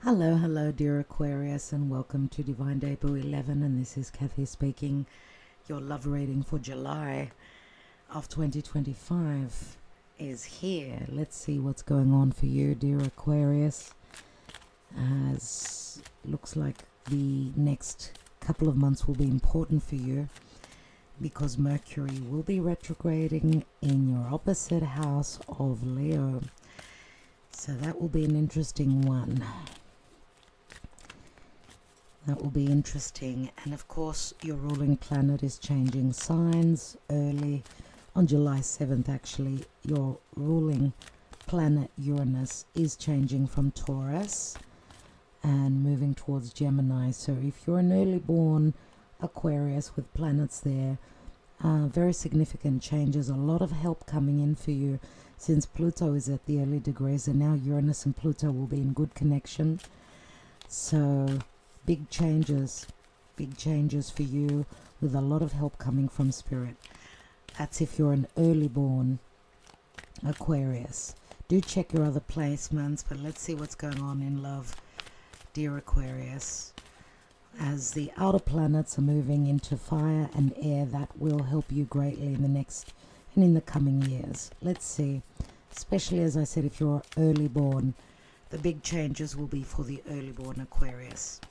Hello, dear Aquarius, and welcome to Divine Debut 11. And this is Kathy speaking. Your love reading for July of 2025 is here. Let's see what's going on for you, dear Aquarius. As looks like the next couple of months will be important for you because Mercury will be retrograding in your opposite house of Leo. So that will be an interesting one. That will be interesting. And of course, your ruling planet is changing signs early. On July 7th, actually, your ruling planet Uranus is changing from Taurus and moving towards Gemini. So if you're an early born Aquarius with planets there, very significant changes, a lot of help coming in for you since Pluto is at the early degrees, and now Uranus and Pluto will be in good connection. So big changes for you with a lot of help coming from Spirit. That's if you're an early born Aquarius. Do check your other placements, but let's see what's going on in love, dear Aquarius. As the outer planets are moving into fire and air, that will help you greatly in the next and in the coming years. Let's see, especially as I said, if you're early born, the big changes will be for the early born Aquarius.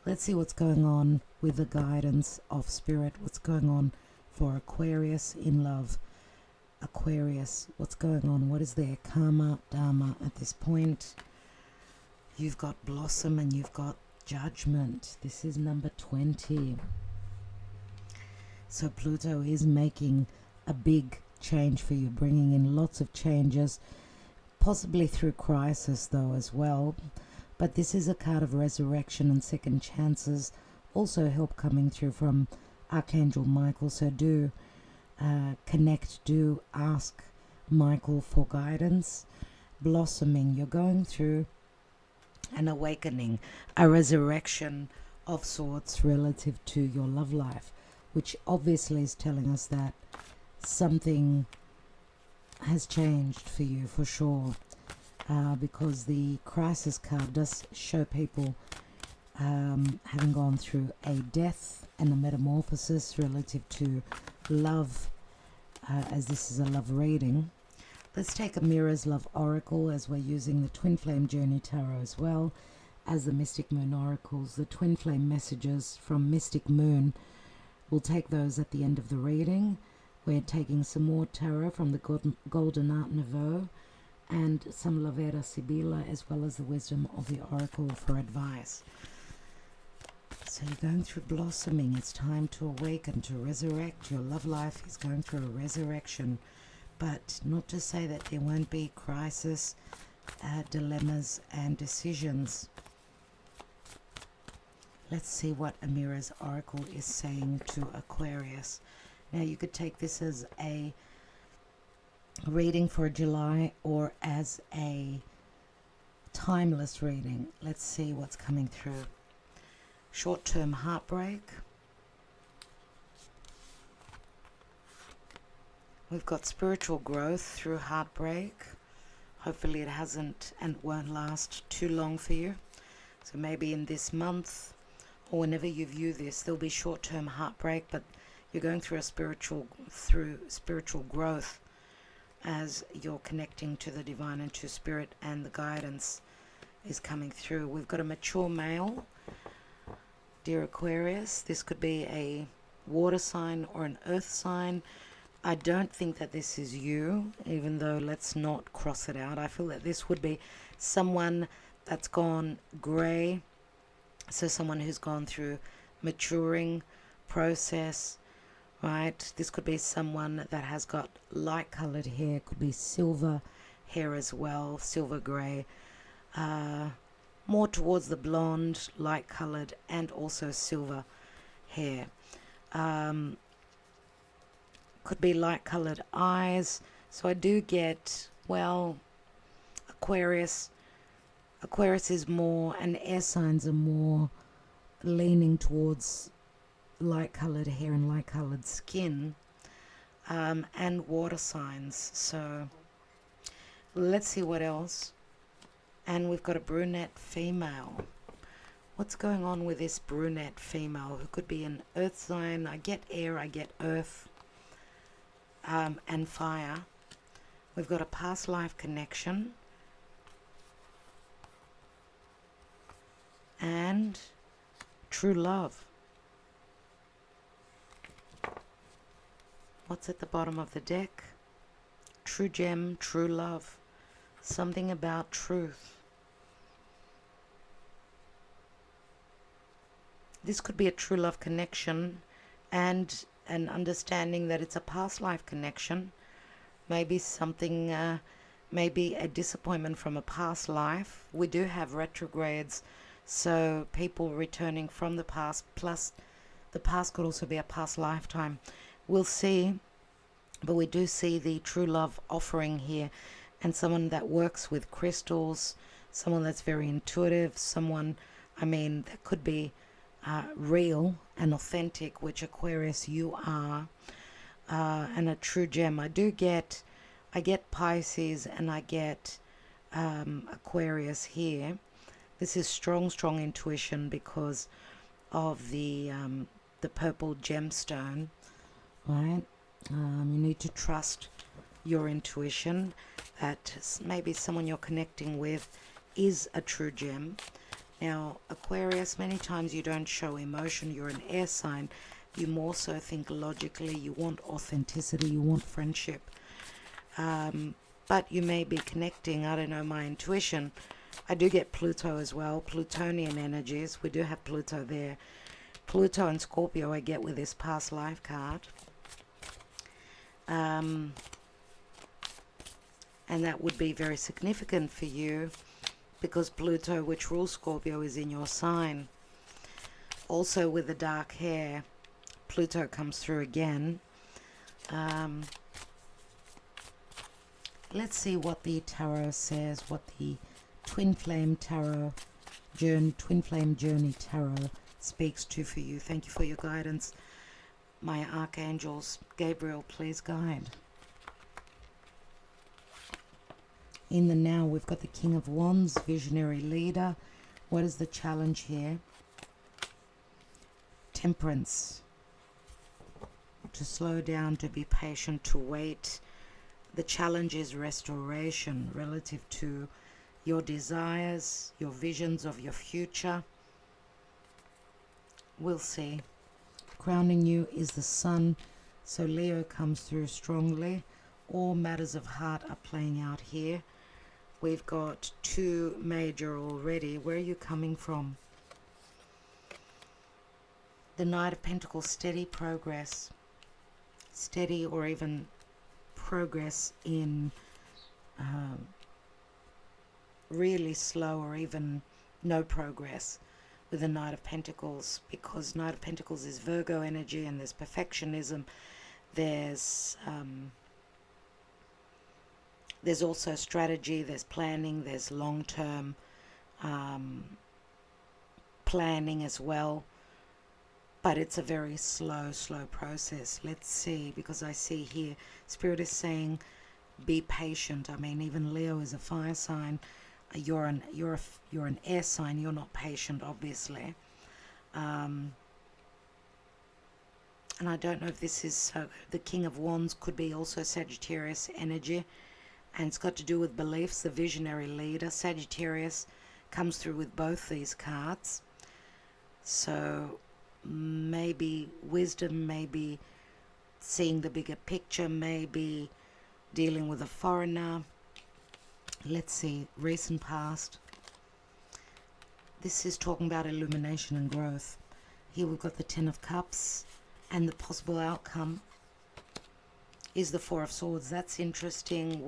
Let's see what's going on with the guidance of Spirit. What's going on for Aquarius in love? Aquarius, what's going on? What is their karma, dharma at this point? You've got blossom and you've got judgment. This is number 20. So Pluto is making a big change for you, bringing in lots of changes, possibly through crisis though as well. But this is a card of resurrection and second chances. Also help coming through from Archangel Michael. So do connect, do ask Michael for guidance. Blossoming, you're going through an awakening, a resurrection of sorts relative to your love life, which obviously is telling us that something has changed for you for sure. Because the crisis card does show people having gone through a death and a metamorphosis relative to love, as this is a love reading. Let's take a Mirror's Love Oracle, as we're using the Twin Flame Journey Tarot as well as the Mystic Moon Oracles. The Twin Flame messages from Mystic Moon, we'll take those at the end of the reading. We're taking some more tarot from the Golden Art Nouveau and some Lavera Sibila, as well as the Wisdom of the Oracle for advice. So you're going through blossoming. It's time to awaken, to resurrect. Your love life is going through a resurrection. But not to say that there won't be crisis, dilemmas and decisions. Let's see what Amira's Oracle is saying to Aquarius. Now you could take this as a reading for July or as a timeless reading. Let's see what's coming through. Short-term heartbreak. We've got spiritual growth through heartbreak. Hopefully it hasn't and won't last too long for you. So maybe in this month or whenever you view this, there'll be short-term heartbreak, but you're going through spiritual growth as you're connecting to the divine and to Spirit, and the guidance is coming through. We've got a mature male, dear Aquarius. This could be a water sign or an earth sign. I don't think that this is you, even though let's not cross it out. I feel that this would be someone that's gone grey, so someone who's gone through maturing process, right? This could be someone that has got light colored hair, could be silver hair as well, silver grey, more towards the blonde, light colored, and also silver hair. Could be light colored eyes. So I do get, well, Aquarius is more, and air signs are more leaning towards light colored hair and light colored skin, and water signs. So let's see what else And we've got a brunette female. What's going on with this brunette female who could be an earth sign? I get air, I get earth, and fire. We've got a past life connection and true love. What's at the bottom of the deck? True gem, true love. Something about truth. This could be a true love connection and an understanding that it's a past life connection. Maybe something, maybe a disappointment from a past life. We do have retrogrades, so people returning from the past, plus the past could also be a past lifetime. We'll see, but we do see the true love offering here, and someone that works with crystals, someone that's very intuitive, someone, that could be real and authentic, which Aquarius you are, and a true gem. I get Pisces and I get Aquarius here. This is strong intuition because of the purple gemstone, right? You need to trust your intuition that maybe someone you're connecting with is a true gem. Now, Aquarius, many times you don't show emotion. You're an air sign. You more so think logically. You want authenticity. You want friendship. But you may be connecting, I don't know, my intuition. I do get Pluto as well, Plutonian energies. We do have Pluto there. Pluto and Scorpio I get with this past life card. And that would be very significant for you because Pluto, which rules Scorpio, is in your sign. Also with the dark hair, Pluto comes through again. Let's see what the tarot says, what the Twin Flame Journey Tarot speaks to for you. Thank you for your guidance. My archangels, Gabriel, please guide. In the now, we've got the King of Wands, visionary leader. What is the challenge here? Temperance. To slow down, to be patient, to wait. The challenge is restoration relative to your desires, your visions of your future. We'll see. Crowning you is the Sun, so Leo comes through strongly. All matters of heart are playing out here. We've got two major already. Where are you coming from? The Knight of Pentacles, steady progress. Steady or even progress in really slow or even no progress with the Knight of Pentacles, because Knight of Pentacles is Virgo energy and there's perfectionism. There's also strategy, there's planning, there's long-term planning as well. But it's a very slow process. Let's see, because I see here, Spirit is saying, be patient. Even Leo is a fire sign. You're an air sign. You're not patient, obviously. And I don't know if this is the King of Wands could be also Sagittarius energy, and it's got to do with beliefs. The visionary leader, Sagittarius, comes through with both these cards. So maybe wisdom, maybe seeing the bigger picture, maybe dealing with a foreigner. Let's see, recent past. This is talking about illumination and growth. Here we've got the Ten of Cups, and the possible outcome is the Four of Swords. That's interesting.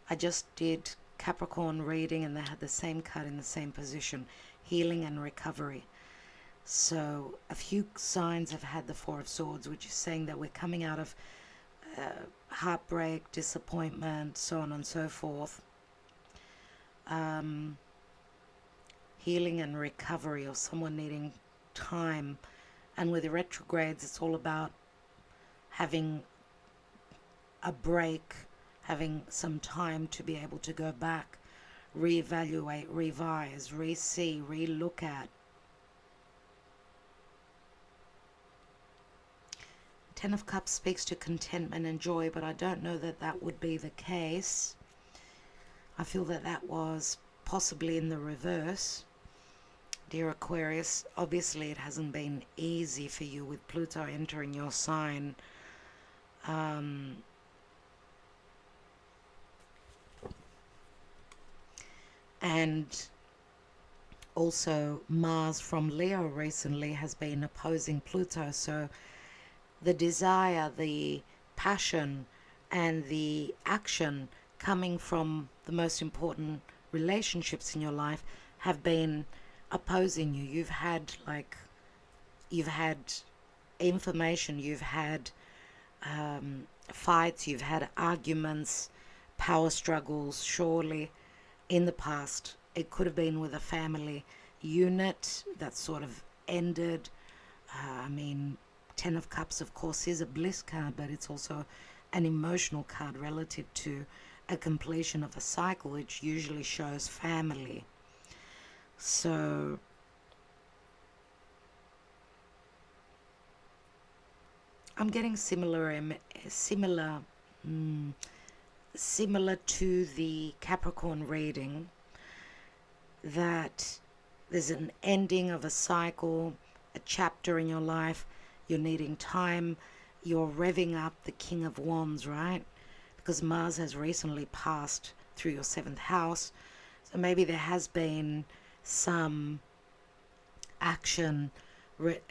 I just did Capricorn reading and they had the same card in the same position, healing and recovery. So a few signs have had the Four of Swords, which is saying that we're coming out of heartbreak, disappointment, so on and so forth. Healing and recovery, or someone needing time. And with the retrogrades, it's all about having a break, having some time to be able to go back, reevaluate, revise, re-see, re-look at. Ten of Cups speaks to contentment and joy, but I don't know that that would be the case. I feel that that was possibly in the reverse. Dear Aquarius, obviously it hasn't been easy for you with Pluto entering your sign. And also Mars from Leo recently has been opposing Pluto, so the desire, the passion, and the action coming from the most important relationships in your life have been opposing you. You've had information, you've had fights, you've had arguments, power struggles, surely in the past. It could have been with a family unit that sort of ended. Ten of Cups, of course, is a bliss card, but it's also an emotional card relative to a completion of a cycle, which usually shows family. So I'm getting similar to the Capricorn reading, that there's an ending of a cycle, a chapter in your life. You're needing time. You're revving up the King of Wands, right? Because Mars has recently passed through your 7th house. So maybe there has been some action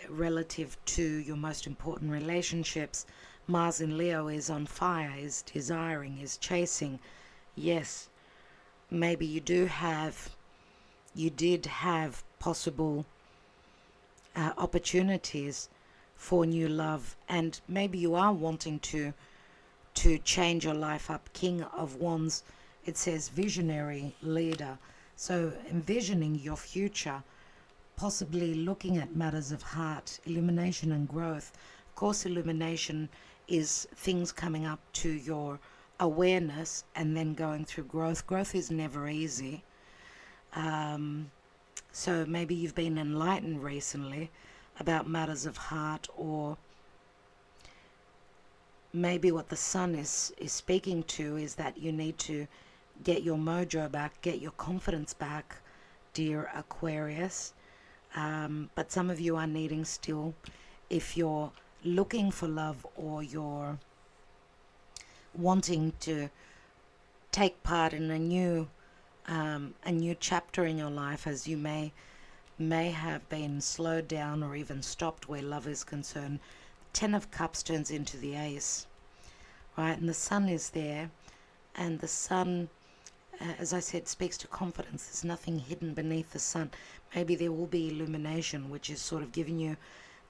relative to your most important relationships. Mars in Leo is on fire, is desiring, is chasing. Yes, maybe you did have possible opportunities for new love, and maybe you are wanting to change your life up. King of Wands, it says visionary leader, so envisioning your future, possibly looking at matters of heart, illumination and growth. Of course, illumination is things coming up to your awareness and then going through growth. Growth is never easy. So maybe you've been enlightened recently about matters of heart, or maybe what the Sun is speaking to is that you need to get your mojo back, get your confidence back, dear Aquarius. But some of you are needing still, if you're looking for love or you're wanting to take part in a new chapter in your life, as you may have been slowed down or even stopped where love is concerned. 10 of Cups turns into the Ace, right? And the Sun is there, and the Sun, as I said, speaks to confidence. There's nothing hidden beneath the Sun. Maybe there will be illumination, which is sort of giving you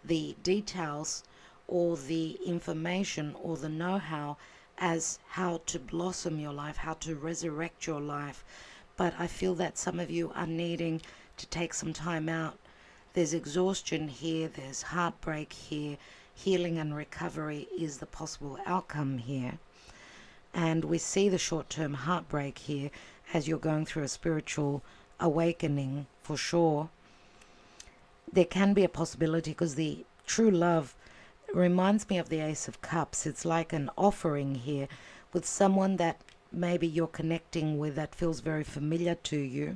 the details or the information or the know-how as how to blossom your life, how to resurrect your life. But I feel that some of you are needing to take some time out. There's exhaustion here, there's heartbreak here. Healing and recovery is the possible outcome here. And we see the short-term heartbreak here as you're going through a spiritual awakening, for sure. There can be a possibility, because the true love reminds me of the Ace of Cups. It's like an offering here with someone that maybe you're connecting with that feels very familiar to you.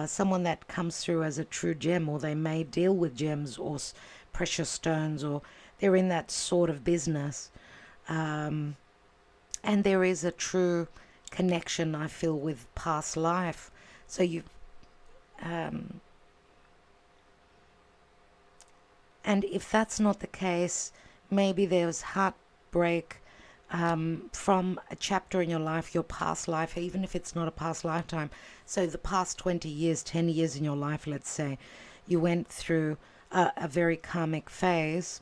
Someone that comes through as a true gem, or they may deal with gems or precious stones, or they're in that sort of business. And there is a true connection, I feel, with past life. So you, and if that's not the case, maybe there's heartbreak from a chapter in your life, your past life, even if it's not a past lifetime. So the past 20 years, 10 years in your life, let's say, you went through a very karmic phase,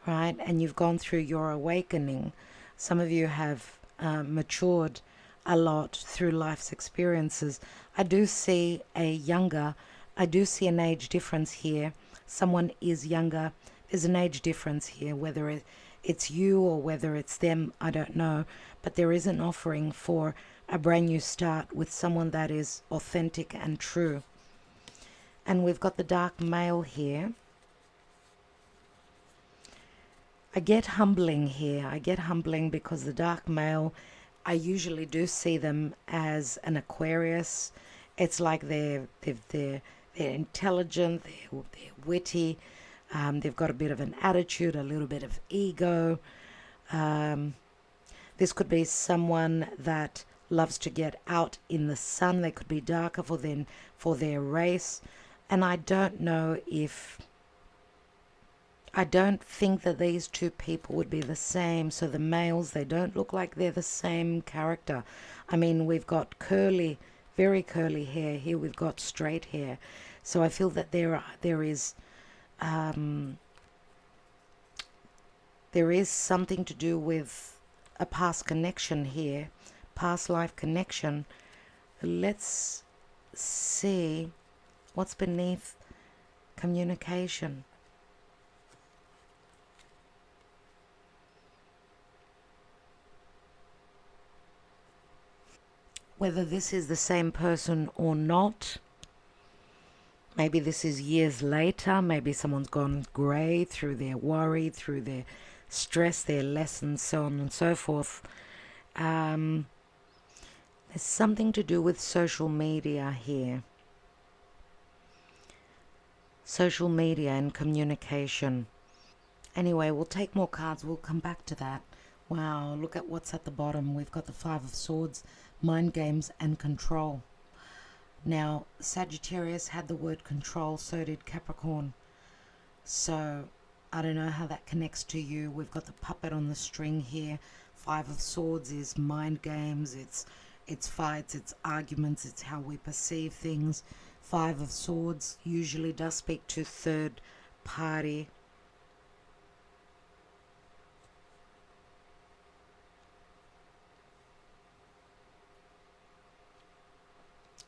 right? And you've gone through your awakening. Some of you have matured a lot through life's experiences. I do see an age difference here. Someone is younger. There's an age difference here, whether it's you or whether it's them, I don't know. But there is an offering for a brand new start with someone that is authentic and true. And we've got the dark male here. I get humbling here. I get humbling because the dark male, I usually do see them as an Aquarius. It's like they're intelligent, they're witty, they've got a bit of an attitude, a little bit of ego. This could be someone that loves to get out in the sun. They could be darker for their race. And I don't think that these two people would be the same. So the males, they don't look like they're the same character. I mean, we've got curly, very curly hair. Here we've got straight hair. So I feel that there is something to do with a past connection here, past life connection. Let's see what's beneath communication. Whether this is the same person or not, maybe this is years later, maybe someone's gone grey through their worry, through their stress, their lessons, so on and so forth. There's something to do with social media here. Social media and communication. Anyway, we'll take more cards. We'll come back to that. Wow, look at what's at the bottom. We've got the Five of Swords, mind games and control. Now, Sagittarius had the word control, so did Capricorn. So, I don't know how that connects to you. We've got the puppet on the string here. Five of Swords is mind games, it's fights, it's arguments, it's how we perceive things. Five of Swords usually does speak to third party.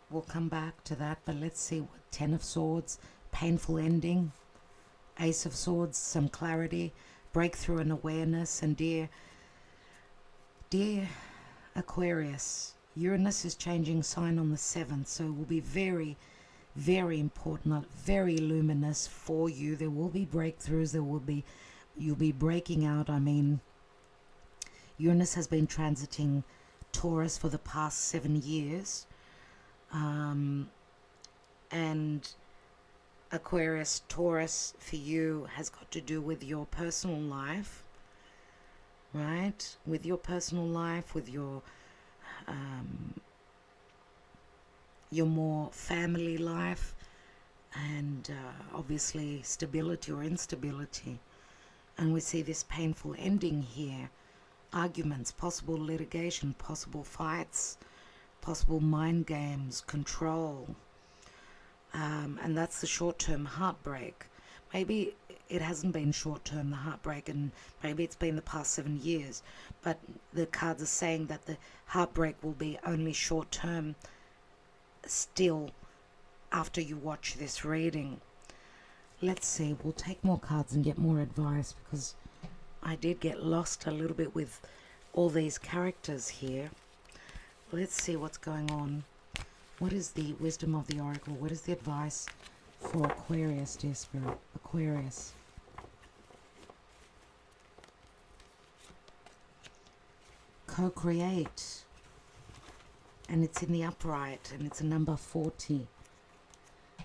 We'll come back to that, but let's see what Ten of Swords, painful ending. Ace of Swords, some clarity, breakthrough and awareness. And dear Aquarius, Uranus is changing sign on the 7th, so it will be very, very important, very luminous for you. There will be breakthroughs, you'll be breaking out. I mean, Uranus has been transiting Taurus for the past 7 years. And Aquarius, Taurus for you has got to do with your personal life, right? With your personal life, with your more family life, and obviously stability or instability. And we see this painful ending here. Arguments, possible litigation, possible fights, possible mind games, control. And that's the short-term heartbreak. Maybe it hasn't been short-term, the heartbreak, and maybe it's been the past 7 years. But the cards are saying that the heartbreak will be only short-term still after you watch this reading. Let's see, we'll take more cards and get more advice, because I did get lost a little bit with all these characters here. Let's see what's going on. What is the wisdom of the oracle? What is the advice for Aquarius, dear Spirit? Aquarius. Co-create. And it's in the upright, and it's a number 40.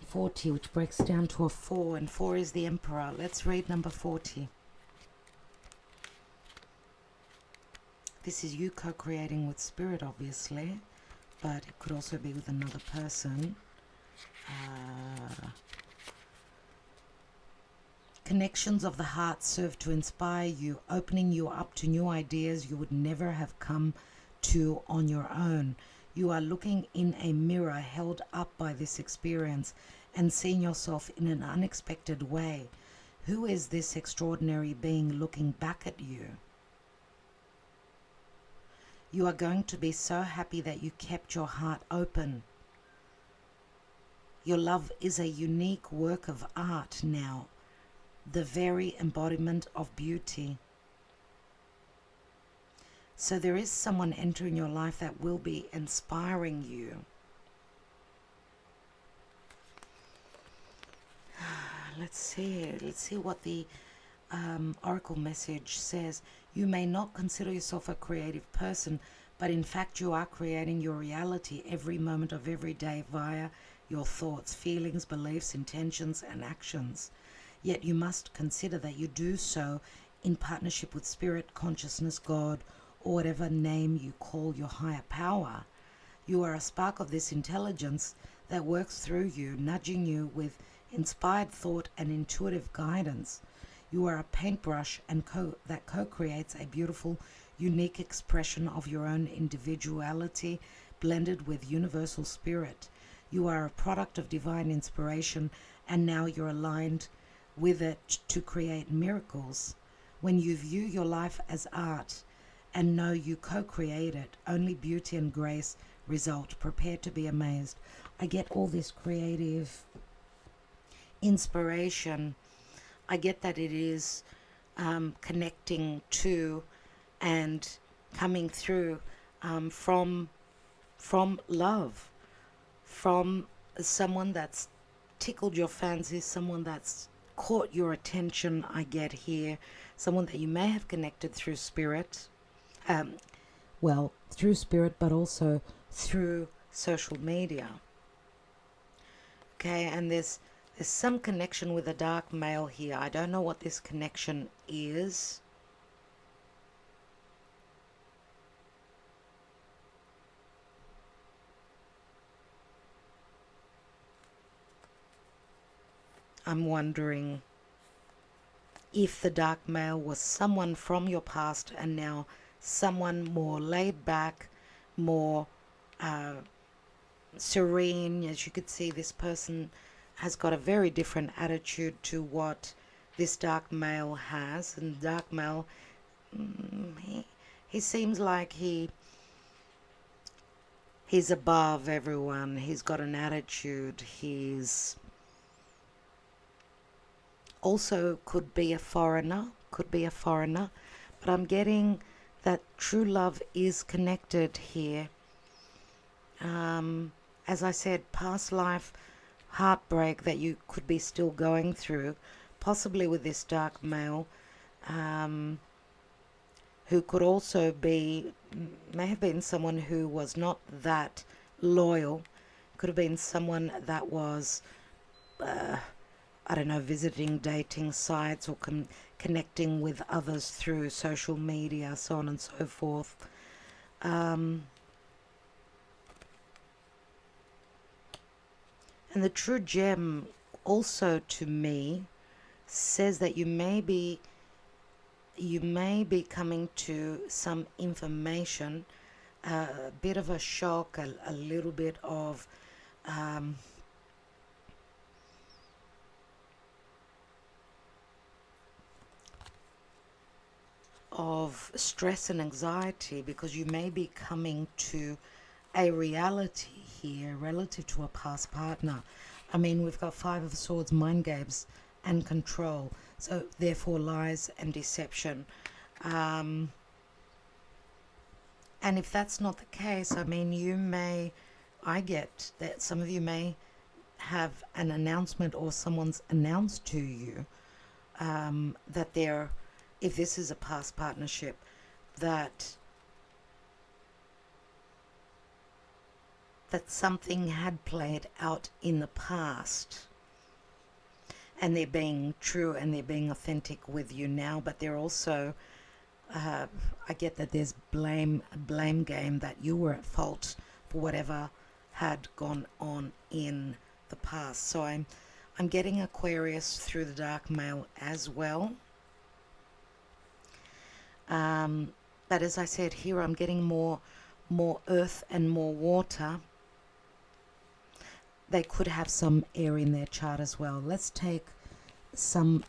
40, which breaks down to a 4, and 4 is the Emperor. Let's read number 40. This is you co-creating with Spirit, obviously, but it could also be with another person. Connections of the heart serve to inspire you, opening you up to new ideas you would never have come to on your own. You are looking in a mirror held up by this experience and seeing yourself in an unexpected way. Who is this extraordinary being looking back at you? You are going to be so happy that you kept your heart open. Your love is a unique work of art now, the very embodiment of beauty. So there is someone entering your life that will be inspiring you. Let's see what the oracle message says. You may not consider yourself a creative person, but in fact you are creating your reality every moment of every day via your thoughts, feelings, beliefs, intentions, and actions. Yet you must consider that you do so in partnership with spirit, consciousness, God, or whatever name you call your higher power. You are a spark of this intelligence that works through you, nudging you with inspired thought and intuitive guidance. You are a paintbrush and that co-creates a beautiful, unique expression of your own individuality blended with universal spirit. You are a product of divine inspiration, and now you're aligned with it to create miracles. When you view your life as art and know you co-create it, only beauty and grace result. Prepare to be amazed. I get all this creative inspiration. I get that it is connecting to and coming through from love, from someone that's tickled your fancy, someone that's caught your attention. I get here someone that you may have connected through spirit, through spirit, but also through social media. Okay, and there's some connection with a dark male here. I don't know what this connection is. I'm wondering if the dark male was someone from your past and now someone more laid back, more serene. As you could see, this person has got a very different attitude to what this dark male has. And the dark male, he seems like he's above everyone. He's got an attitude. He's also could be a foreigner, but I'm getting that true love is connected here. As I said, past life heartbreak that you could be still going through, possibly with this dark male, who could also may have been someone who was not that loyal, could have been someone that was visiting dating sites or connecting with others through social media, so on and so forth. And the true gem also to me says that you may be coming to some information, a bit of a shock, a little bit of stress and anxiety, because you may be coming to a reality here relative to a past partner. I mean, we've got Five of Swords, mind games and control, so therefore lies and deception. And if that's not the case, I mean, I get that some of you may have an announcement or someone's announced to you that if this is a past partnership, that something had played out in the past, and they're being true and they're being authentic with you now, but they're also, I get that there's blame game, that you were at fault for whatever had gone on in the past. So I'm getting Aquarius through the dark male as well. But as I said here, I'm getting more earth and more water. They could have some air in their chart as well. Let's take some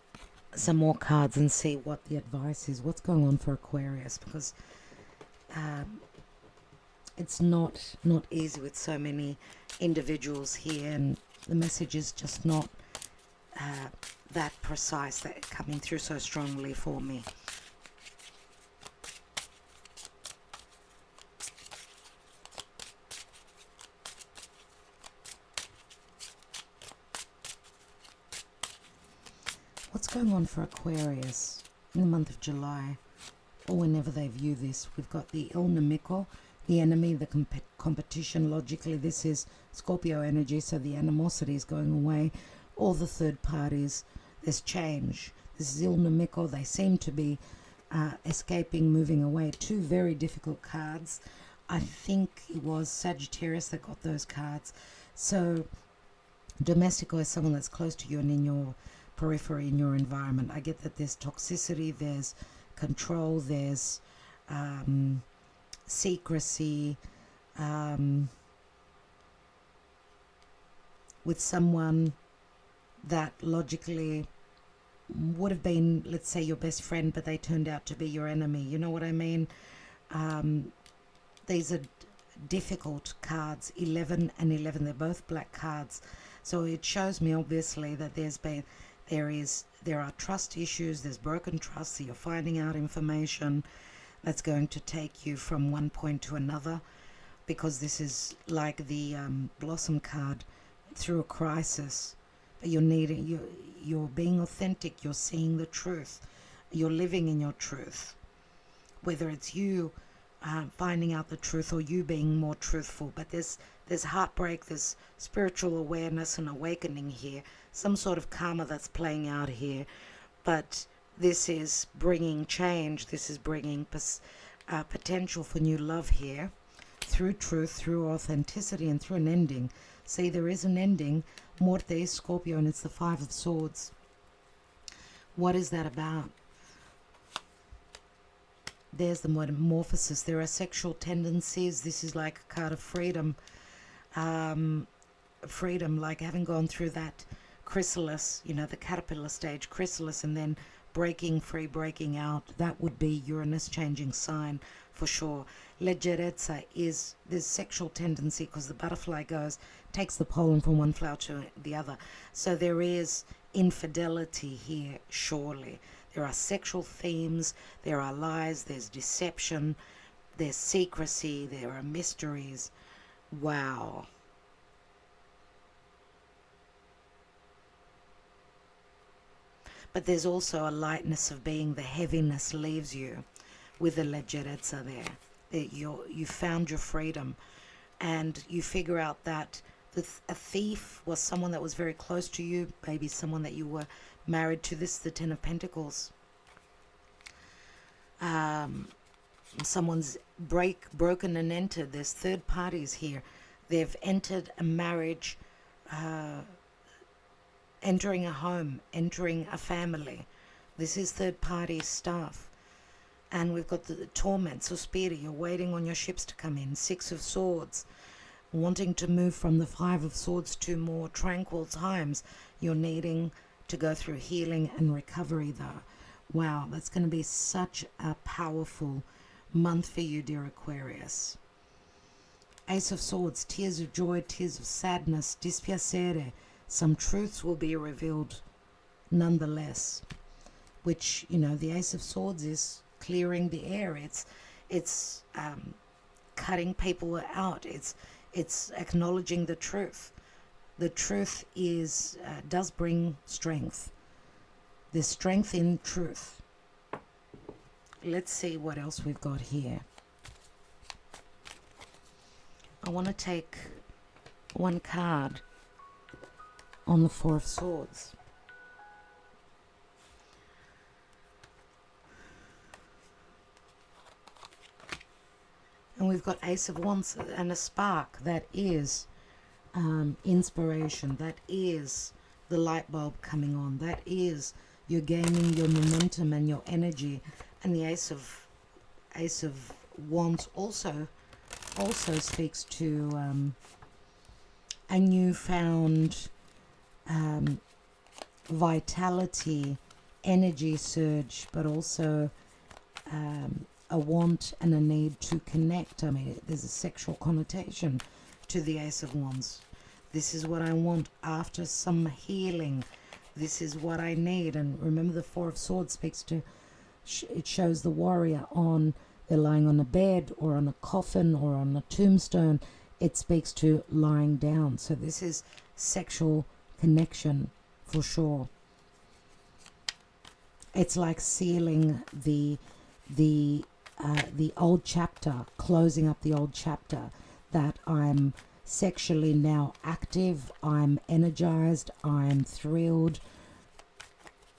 more cards and see what the advice is. What's going on for Aquarius? Because it's not easy with so many individuals here, and the message is just not that precise, that coming through so strongly for me. going on for Aquarius in the month of July, or whenever they view this? We've got the Il Nemico, the enemy, the competition. Logically, this is Scorpio energy, so the animosity is going away. All the third parties, there's change. This is Il Nemico. They seem to be escaping, moving away. Two very difficult cards. I think it was Sagittarius that got those cards. So Domestico is someone that's close to you and in your periphery, in your environment. I get that there's toxicity, there's control, there's secrecy with someone that logically would have been, let's say, your best friend, but they turned out to be your enemy. You know what I mean? These are difficult cards. 11 and 11, they're both black cards. So it shows me obviously that there are trust issues, there's broken trust, so you're finding out information that's going to take you from one point to another, because this is like the Blossom card, through a crisis. But you're being authentic, you're seeing the truth, you're living in your truth, whether it's you finding out the truth or you being more truthful. But there's heartbreak, there's spiritual awareness and awakening here, some sort of karma that's playing out here. But this is bringing change, this is bringing potential for new love here, through truth, through authenticity, and through an ending. See, there is an ending. Morte, Scorpio, and it's the Five of Swords. What is that about? There's the metamorphosis. There are sexual tendencies. This is like a card of freedom. Freedom, like having gone through that chrysalis, you know, the caterpillar stage, chrysalis, and then breaking free, breaking out. That would be Uranus changing sign for sure. Leggerezza is this sexual tendency, because the butterfly takes the pollen from one flower to the other. So there is infidelity here, surely. There are sexual themes, there are lies, there's deception, there's secrecy, there are mysteries. Wow. But there's also a lightness of being. The heaviness leaves you with the leggerezza there. You found your freedom, and you figure out that a thief was someone that was very close to you, maybe someone that you were married to. This is the Ten of Pentacles. Someone's broken and entered. There's third parties here. They've entered a marriage, entering a home, entering a family. This is third party stuff. And we've got the torment, sospiri, you're waiting on your ships to come in. Six of Swords, wanting to move from the Five of Swords to more tranquil times. You're needing to go through healing and recovery though. Wow, that's going to be such a powerful month for you, dear Aquarius. Ace of Swords, tears of joy, tears of sadness, dispiacere. Some truths will be revealed nonetheless, which, you know, the Ace of Swords is clearing the air. It's cutting people out. It's acknowledging the truth. The truth is does bring strength. There's strength in truth. Let's see what else we've got here. I want to take one card on the Four of Swords. And we've got Ace of Wands and a spark. That is inspiration. That is the light bulb coming on. That is you're gaining your momentum and your energy. And the Ace of Wands also speaks to a newfound vitality, energy surge, but also a want and a need to connect. I mean, there's a sexual connotation to the Ace of Wands. This is what I want after some healing. This is what I need. And remember, the Four of Swords speaks to, it shows the warrior they're lying on a bed or on a coffin or on a tombstone. It speaks to lying down. So this is sexual connection for sure. It's like sealing the old chapter, closing up the old chapter, that I'm sexually now active, I'm energized, I'm thrilled.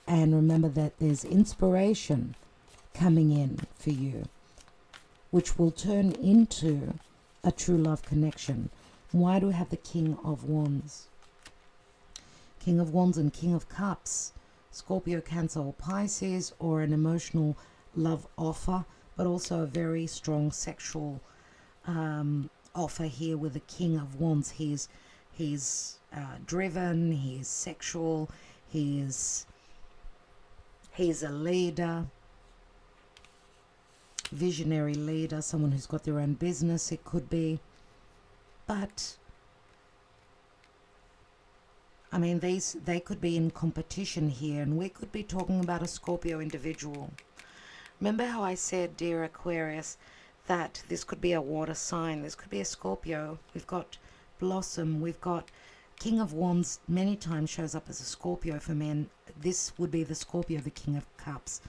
And remember that there's inspiration coming in for you, which will turn into a true love connection. Why do we have the King of Wands? King of Wands and King of Cups, Scorpio, Cancer, or Pisces, or an emotional love offer, but also a very strong sexual offer here with the King of Wands. He's driven, he's sexual, he's a leader, visionary leader, someone who's got their own business, it could be. But I mean, they could be in competition here, and we could be talking about a Scorpio individual. Remember how I said, dear Aquarius, that this could be a water sign, this could be a Scorpio. We've got Blossom, we've got King of Wands many times shows up as a Scorpio for men. This would be the Scorpio, the King of Cups.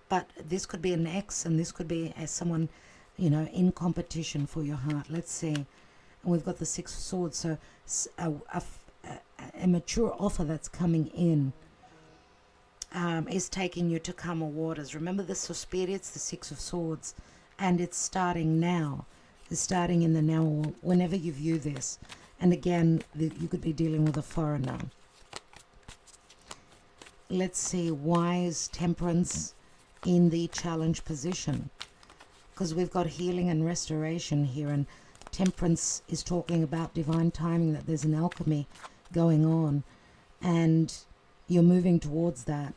But this could be an ex, and this could be as someone, in competition for your heart. Let's see. And we've got the Six of Swords. So a mature offer that's coming in is taking you to calmer waters. Remember the Suspiria, it's the Six of Swords. And it's starting now. It's starting in the now, or whenever you view this. And again, you could be dealing with a foreigner. Let's see, why is Temperance in the challenge position? Because we've got healing and restoration here, and Temperance is talking about divine timing, that there's an alchemy going on, and you're moving towards that.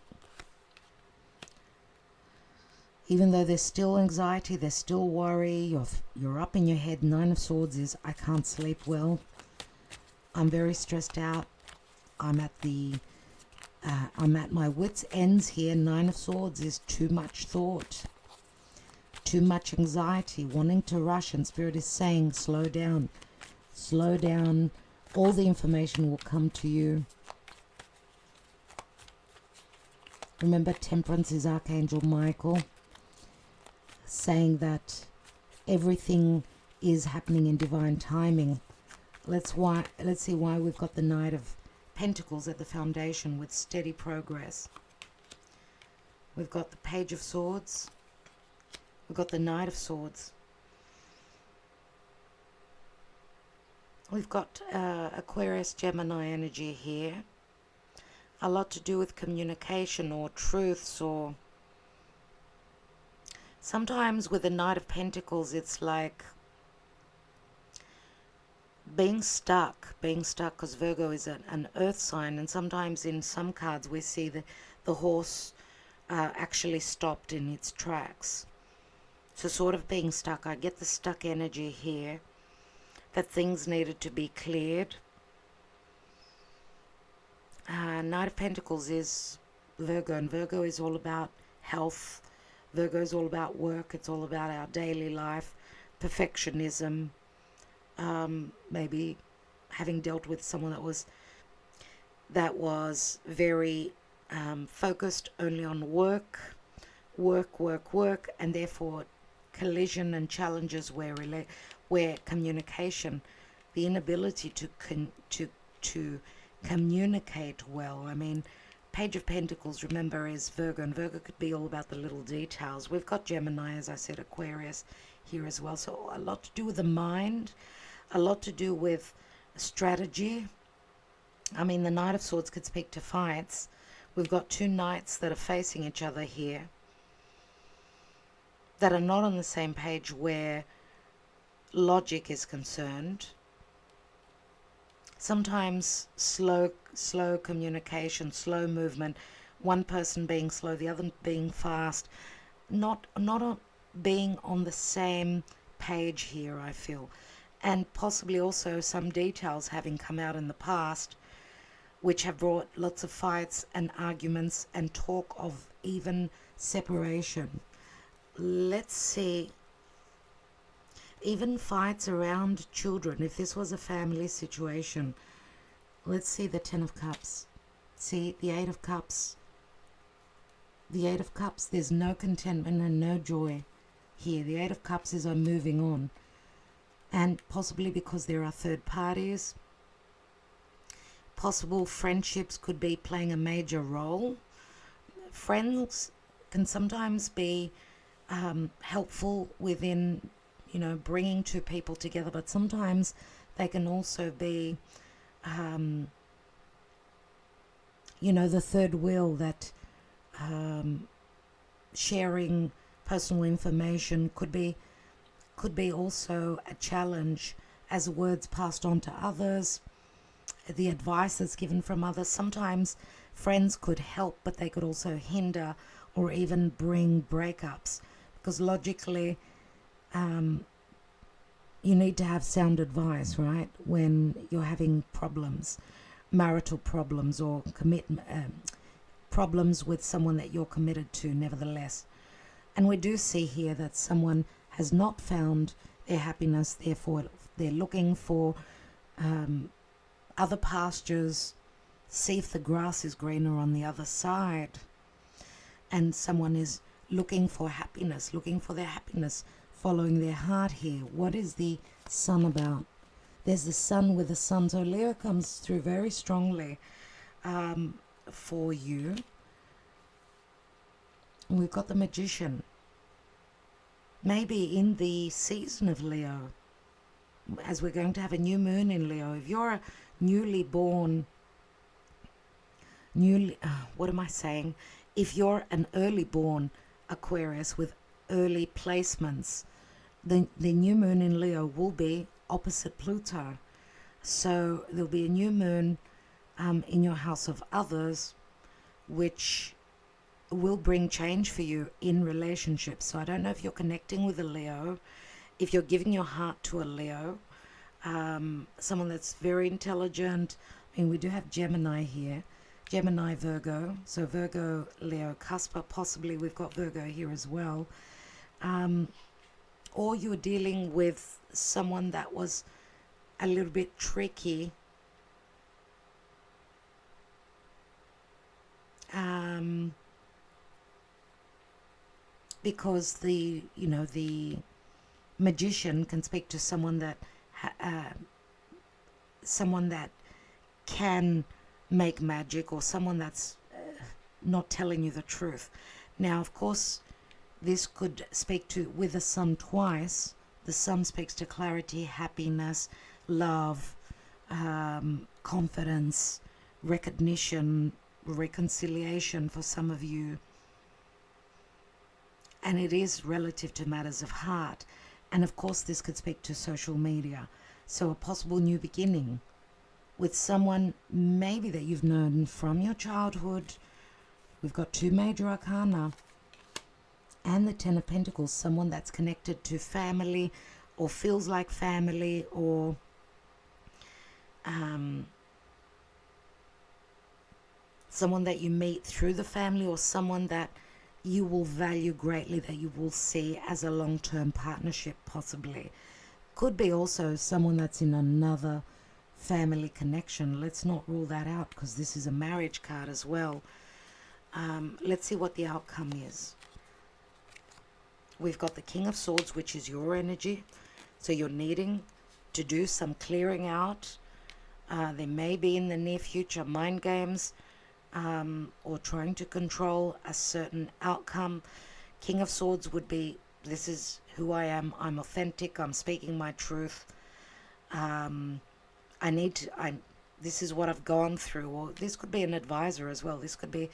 Even though there's still anxiety, there's still worry, you're up in your head. Nine of Swords is, I can't sleep well, I'm very stressed out, I'm at my wits' ends here. Nine of Swords is too much thought, too much anxiety, wanting to rush, and Spirit is saying, slow down, slow down. All the information will come to you. Remember, Temperance is Archangel Michael, saying that everything is happening in divine timing. Let's see why we've got the Knight of Pentacles at the foundation with steady progress. We've got the Page of Swords. We've got the Knight of Swords. We've got Aquarius, Gemini energy here. A lot to do with communication or truths, or sometimes with the Knight of Pentacles, it's like being stuck, because Virgo is an earth sign, and sometimes in some cards we see the horse actually stopped in its tracks. So sort of being stuck. I get the stuck energy here, that things needed to be cleared. Knight of Pentacles is Virgo, and Virgo is all about health. Virgo is all about work. It's all about our daily life, perfectionism. Maybe having dealt with someone that was very focused only on work, and therefore collision and challenges where communication, the inability to communicate well. I mean, Page of Pentacles, remember, is Virgo, and Virgo could be all about the little details. We've got Gemini, as I said, Aquarius here as well. So a lot to do with the mind, a lot to do with strategy. I mean, the Knight of Swords could speak to fights. We've got two knights that are facing each other here, that are not on the same page where logic is concerned. Sometimes slow communication, slow movement, one person being slow, the other being fast, not being on the same page here, I feel. And possibly also some details having come out in the past which have brought lots of fights and arguments and talk of even separation. Let's see. Even fights around children, if this was a family situation. Let's see the Ten of Cups. See, the Eight of Cups. the Eight of Cups, there's no contentment and no joy here. The Eight of Cups is I'm moving on. And possibly because there are third parties. Possible friendships could be playing a major role. Friends can sometimes be helpful within, bringing two people together, but sometimes they can also be, the third wheel that sharing personal information could be also a challenge as words passed on to others, the advice that's given from others. Sometimes friends could help, but they could also hinder or even bring breakups, because logically you need to have sound advice, right, when you're having problems, marital problems, or problems with someone that you're committed to nevertheless. And we do see here that someone has not found their happiness, therefore they're looking for other pastures, see if the grass is greener on the other side. And someone is looking for happiness, looking for their happiness, following their heart here. What is the Sun about? There's the Sun with the Sun. So Leo comes through very strongly for you. We've got the Magician. Maybe in the season of Leo, as we're going to have a new moon in Leo, if you're a newly born, if you're an early born Aquarius with early placements, the new moon in Leo will be opposite Pluto. So there'll be a new moon in your house of others, which will bring change for you in relationships. So I don't know if you're connecting with a Leo, if you're giving your heart to a Leo, someone that's very intelligent. I mean, we do have Gemini here, Gemini, Virgo. So Virgo, Leo, Cusper, possibly we've got Virgo here as well. Or you're dealing with someone that was a little bit tricky. Because the Magician can speak to someone that can make magic, or someone that's not telling you the truth. Now, of course, this could speak to, with the Sun twice, the Sun speaks to clarity, happiness, love, confidence, recognition, reconciliation for some of you. And it is relative to matters of heart. And of course, this could speak to social media. So a possible new beginning with someone maybe that you've known from your childhood. We've got two major arcana and the Ten of Pentacles, someone that's connected to family or feels like family, or someone that you meet through the family, or someone that you will value greatly, that you will see as a long-term partnership possibly. Could be also someone that's in another family connection. Let's not rule that out, because this is a marriage card as well. Let's see what the outcome is. We've got the King of Swords, which is your energy. So you're needing to do some clearing out. There may be in the near future mind games, or trying to control a certain outcome. King of Swords would be, this is who I am, I'm authentic, I'm speaking my truth, this is what I've gone through. Or this could be an advisor as well. This could be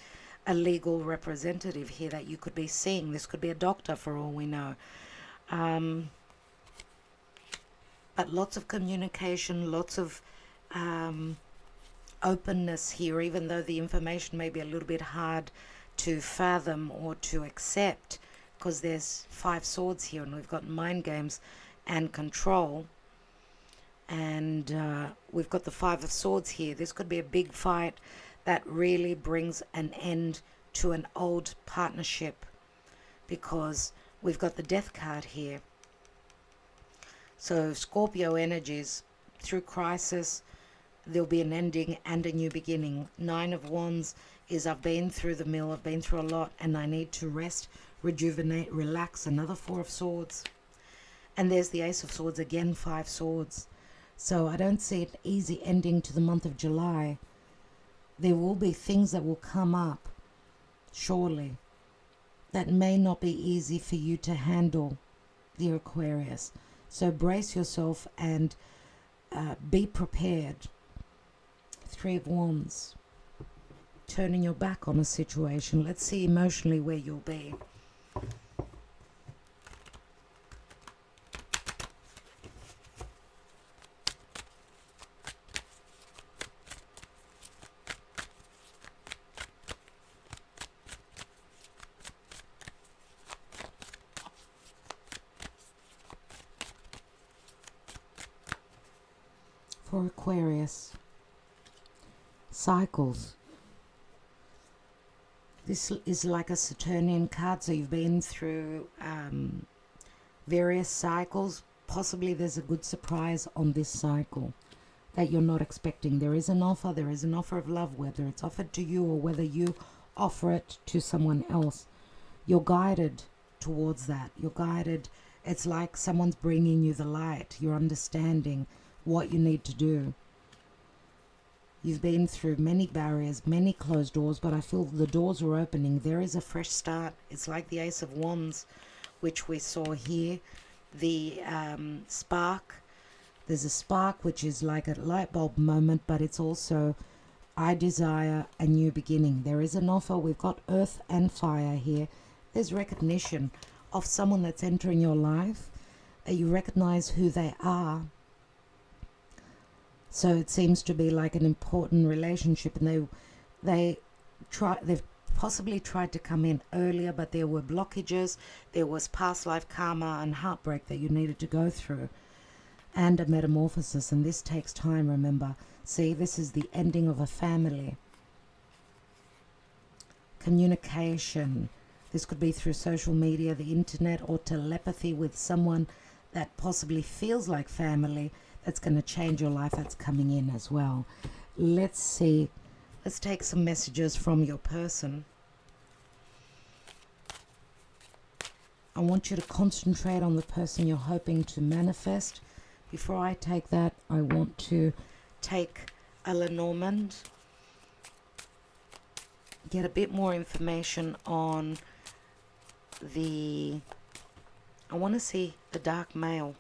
a legal representative here that you could be seeing. This could be a doctor for all we know. But lots of communication, lots of openness here, even though the information may be a little bit hard to fathom or to accept, because there's 5 swords here, and we've got mind games and control, and we've got the 5 of swords here. This could be a big fight that really brings an end to an old partnership, because we've got the Death card here. So Scorpio energies, through crisis there'll be an ending and a new beginning. 9 of Wands is I've been through the mill, I've been through a lot, and I need to rest, rejuvenate, relax. Another Four of Swords. And there's the Ace of Swords again, 5 swords. So I don't see an easy ending to the month of July. There will be things that will come up, surely, that may not be easy for you to handle, dear Aquarius. So brace yourself and be prepared. 3 of Wands. Turning your back on a situation. Let's see emotionally where you'll be. For Aquarius, cycles. This is like a Saturnian card, so you've been through various cycles. Possibly there's a good surprise on this cycle that you're not expecting. There is an offer of love, whether it's offered to you or whether you offer it to someone else. You're guided towards that. You're guided. It's like someone's bringing you the light. You're understanding what you need to do. You've been through many barriers, many closed doors, but I feel the doors are opening. There is a fresh start. It's like the Ace of Wands, which we saw here. The spark. There's a spark, which is like a light bulb moment, but it's also, I desire a new beginning. There is an offer. We've got earth and fire here. There's recognition of someone that's entering your life. You recognize who they are. So it seems to be like an important relationship, and they've possibly tried to come in earlier, but there were blockages. There was past life karma and heartbreak that you needed to go through, and a metamorphosis, and this takes time, remember. See, this is the ending of a family. Communication. This could be through social media, the internet, or telepathy with someone that possibly feels like family. That's going to change your life. That's coming in as well. Let's see. Let's take some messages from your person. I want you to concentrate on the person you're hoping to manifest. Before I take that, I want to take a Lenormand. Get a bit more information on the... I want to see the dark male.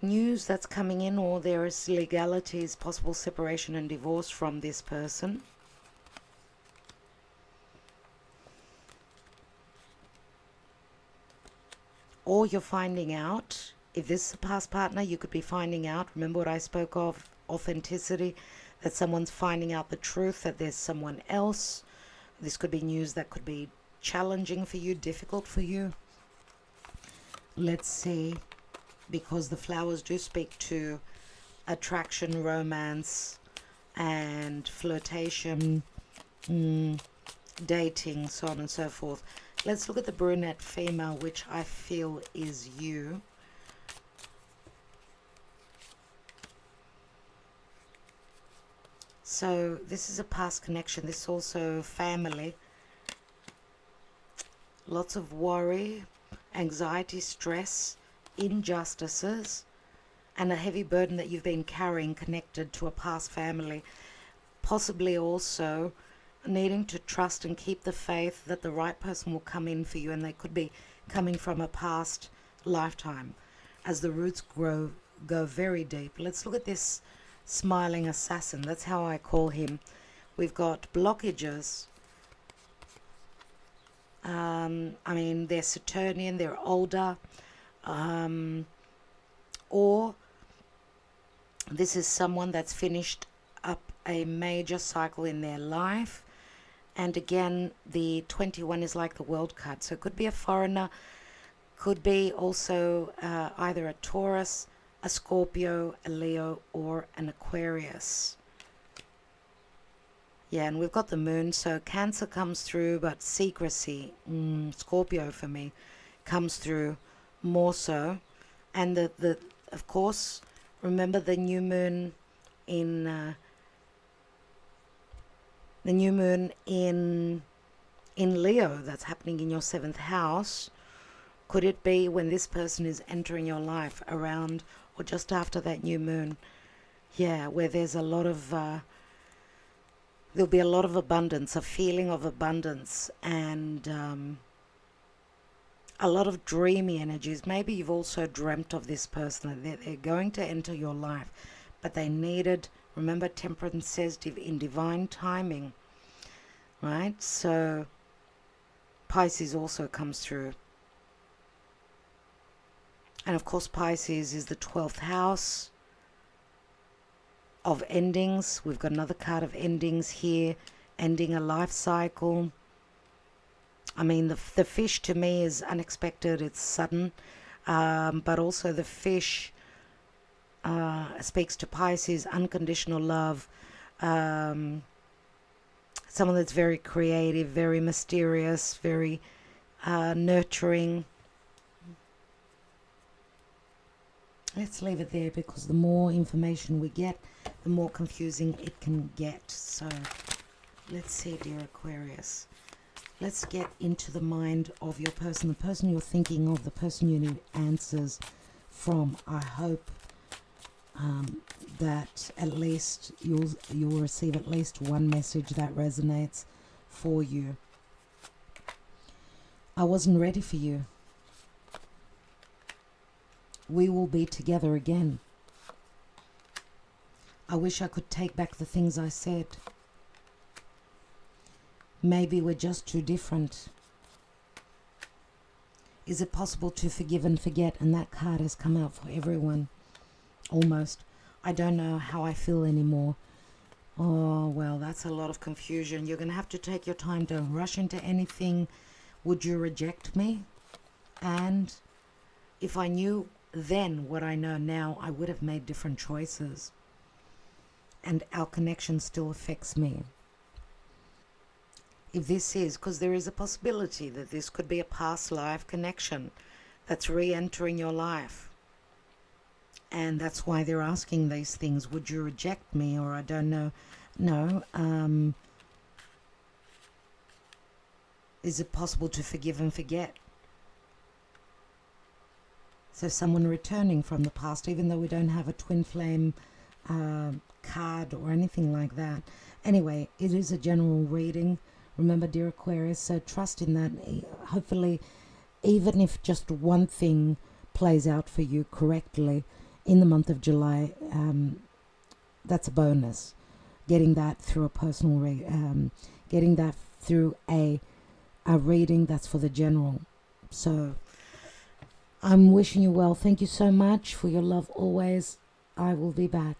News that's coming in, or there is legalities, possible separation and divorce from this person. Or you're finding out, if this is a past partner, you could be finding out, remember what I spoke of, authenticity, that someone's finding out the truth, that there's someone else. This could be news that could be challenging for you, difficult for you. Let's see. Because the flowers do speak to attraction, romance, and flirtation, dating, so on and so forth. Let's look at the brunette female, which I feel is you. So this is a past connection. This is also family. Lots of worry, anxiety, stress, injustices, and a heavy burden that you've been carrying connected to a past family. Possibly also needing to trust and keep the faith that the right person will come in for you, and they could be coming from a past lifetime as the roots go very deep. Let's look at this smiling assassin. That's how I call him. We've got blockages. I mean, they're Saturnian, they're older. Or this is someone that's finished up a major cycle in their life, and again the 21 is like the world card, so it could be a foreigner, could be also either a Taurus, a Scorpio, a Leo, or an Aquarius. Yeah, and we've got the moon, so Cancer comes through, but secrecy, Scorpio for me, comes through more so. And the of course, Remember the new moon in the new moon in Leo that's happening in your 7th house. Could it be when this person is entering your life around or just after that new moon? Yeah, where there's a lot of there'll be a lot of abundance, a feeling of abundance, and a lot of dreamy energies. Maybe you've also dreamt of this person, that they're going to enter your life, but they needed, remember Temperance says, in divine timing, right? So Pisces also comes through. And of course Pisces is the 12th house of endings. We've got another card of endings here, ending a life cycle. I mean, the fish to me is unexpected, it's sudden, but also the fish speaks to Pisces, unconditional love, someone that's very creative, very mysterious, very nurturing. Let's leave it there, because the more information we get, the more confusing it can get. So let's see, dear Aquarius. Let's get into the mind of your person, the person you're thinking of, the person you need answers from. I hope that at least you'll receive at least one message that resonates for you. I wasn't ready for you. We will be together again. I wish I could take back the things I said. Maybe we're just too different. Is it possible to forgive and forget? And that card has come out for everyone. Almost. I don't know how I feel anymore. Oh, well, that's a lot of confusion. You're going to have to take your time. Don't rush into anything. Would you reject me? And if I knew then what I know now, I would have made different choices. And our connection still affects me. If this is, because there is a possibility that this could be a past life connection that's re-entering your life. And that's why they're asking these things. Would you reject me? Or I don't know. No. Is it possible to forgive and forget? So someone returning from the past, even though we don't have a twin flame card or anything like that. Anyway, it is a general reading. Remember, dear Aquarius, so trust in that. Hopefully, even if just one thing plays out for you correctly in the month of July, that's a bonus. Getting that through a personal getting that through a reading that's for the general. So I'm wishing you well. Thank you so much for your love always. I will be back.